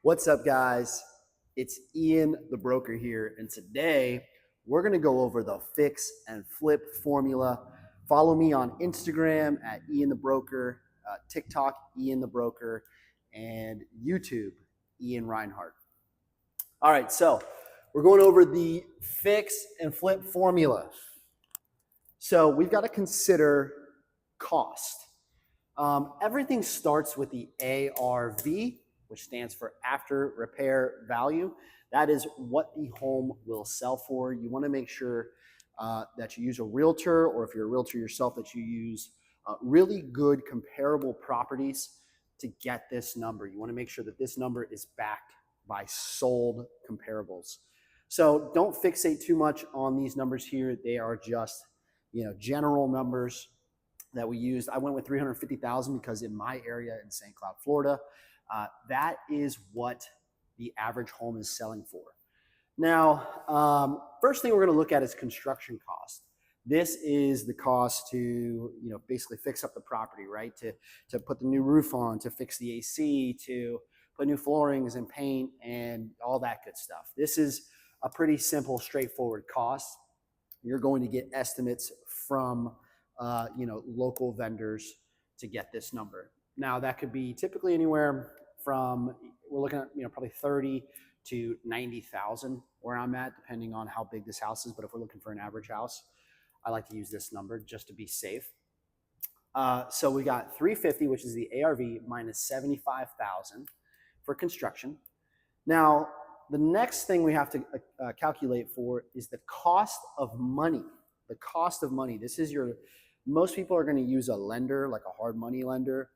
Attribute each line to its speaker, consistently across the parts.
Speaker 1: What's up, guys? It's Ian, the broker here, and today we're going to go over the fix and flip formula. Follow me on Instagram at Ian the Broker, TikTok, Ian the Broker, and YouTube, Ian Reinhardt. All right, so we're going over the fix and flip formula. So we've got to consider cost. Everything starts with the ARV, which stands for after repair value. That is what the home will sell for. You want to make sure that you use a realtor, or if you're a realtor yourself, that you use really good comparable properties to get this number. You want to make sure that this number is backed by sold comparables. So don't fixate too much on these numbers here. They are just, general numbers that we used. I went with 350,000 because in my area in St. Cloud, Florida, that is what the average home is selling for. Now, first thing we're going to look at is construction cost. This is the cost to, basically fix up the property, right? To put the new roof on, to fix the AC, to put new floorings and paint and all that good stuff. This is a pretty simple, straightforward cost. You're going to get estimates from local vendors to get this number. Now that could be typically anywhere from, we're looking at, probably 30 to 90,000 where I'm at, depending on how big this house is. But if we're looking for an average house, I like to use this number just to be safe. So we got 350, which is the ARV, minus 75,000 for construction. Now, the next thing we have to calculate for is the cost of money. The cost of money. This is most people are going to use a lender, like a hard money lender.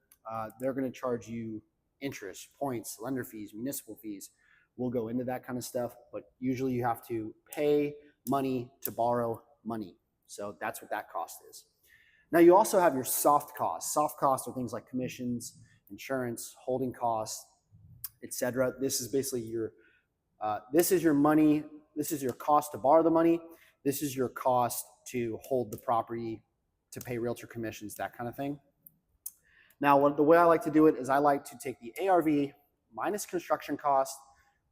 Speaker 1: They're going to charge you interest, points, lender fees, municipal fees. We'll go into that kind of stuff, but usually you have to pay money to borrow money. So that's what that cost is. Now you also have your soft costs. Soft costs are things like commissions, insurance, holding costs, etc. This is basically your this is your money. This is your cost to borrow the money. This is your cost to hold the property, to pay realtor commissions, that kind of thing. Now, the way I like to do it is I like to take the ARV minus construction cost,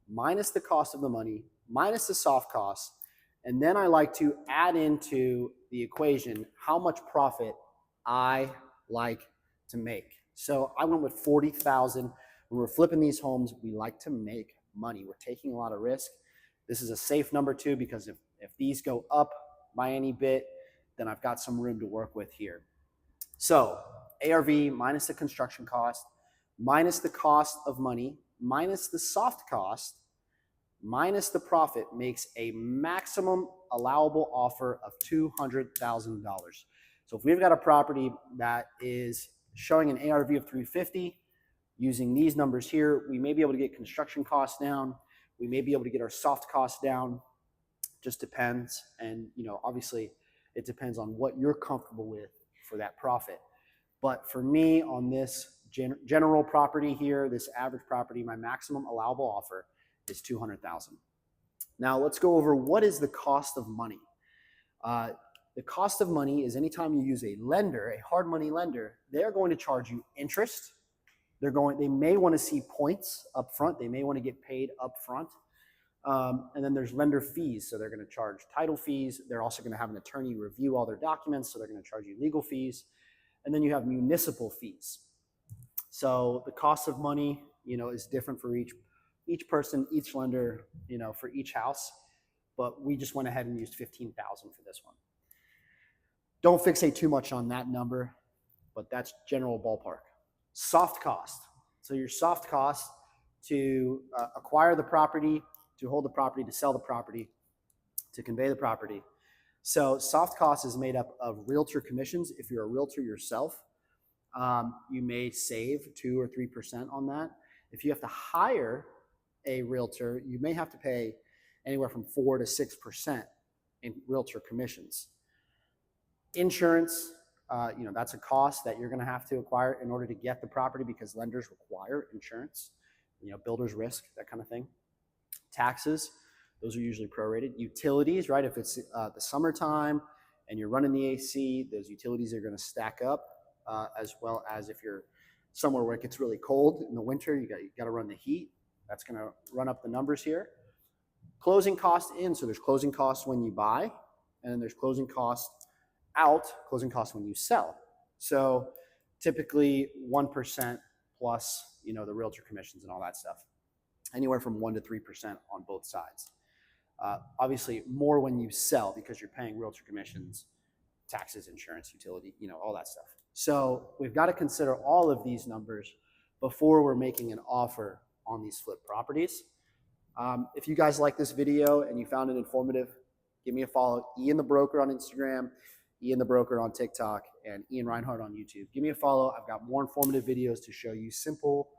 Speaker 1: minus the cost of the money, minus the soft costs, and then I like to add into the equation how much profit I like to make. So I went with 40,000. When we're flipping these homes, we like to make money. We're taking a lot of risk. This is a safe number too, because if these go up by any bit, then I've got some room to work with here. So ARV minus the construction cost, minus the cost of money, minus the soft cost, minus the profit makes a maximum allowable offer of $200,000. So if we've got a property that is showing an ARV of 350, using these numbers here, we may be able to get construction costs down. We may be able to get our soft costs down. Just depends. And, obviously it depends on what you're comfortable with for that profit. But for me, on this general property here, this average property, my maximum allowable offer is $200,000. Now let's go over what is the cost of money. The cost of money is anytime you use a lender, a hard money lender, they're going to charge you interest. They may want to see points up front. They may want to get paid up front. And then there's lender fees. So they're going to charge title fees. They're also going to have an attorney review all their documents. So they're going to charge you legal fees. And then you have municipal fees. So the cost of money, is different for each person, each lender, for each house. But we just went ahead and used 15,000 for this one. Don't fixate too much on that number, but that's general ballpark. Soft cost. So your soft cost to acquire the property, to hold the property, to sell the property, to convey the property. So soft cost is made up of realtor commissions. If you're a realtor yourself, you may save 2 or 3% on that. If you have to hire a realtor, you may have to pay anywhere from 4 to 6% in realtor commissions. Insurance, that's a cost that you're going to have to acquire in order to get the property, because lenders require insurance, builder's risk, that kind of thing. Taxes, those are usually prorated. Utilities, right? If it's the summertime and you're running the AC, those utilities are going to stack up, as well as if you're somewhere where it gets really cold in the winter, you got to run the heat. That's going to run up the numbers here. Closing cost in, so there's closing costs when you buy, and then there's closing cost out, closing costs when you sell. So typically 1% plus, the realtor commissions and all that stuff. Anywhere from 1 to 3% on both sides. Obviously more when you sell because you're paying realtor commissions, taxes, insurance, utility, all that stuff. So we've got to consider all of these numbers before we're making an offer on these flip properties. If you guys like this video and you found it informative, give me a follow. Ian the Broker on Instagram, Ian the Broker on TikTok, and Ian Reinhardt on YouTube. Give me a follow. I've got more informative videos to show you simple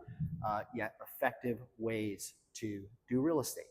Speaker 1: yet effective ways to do real estate.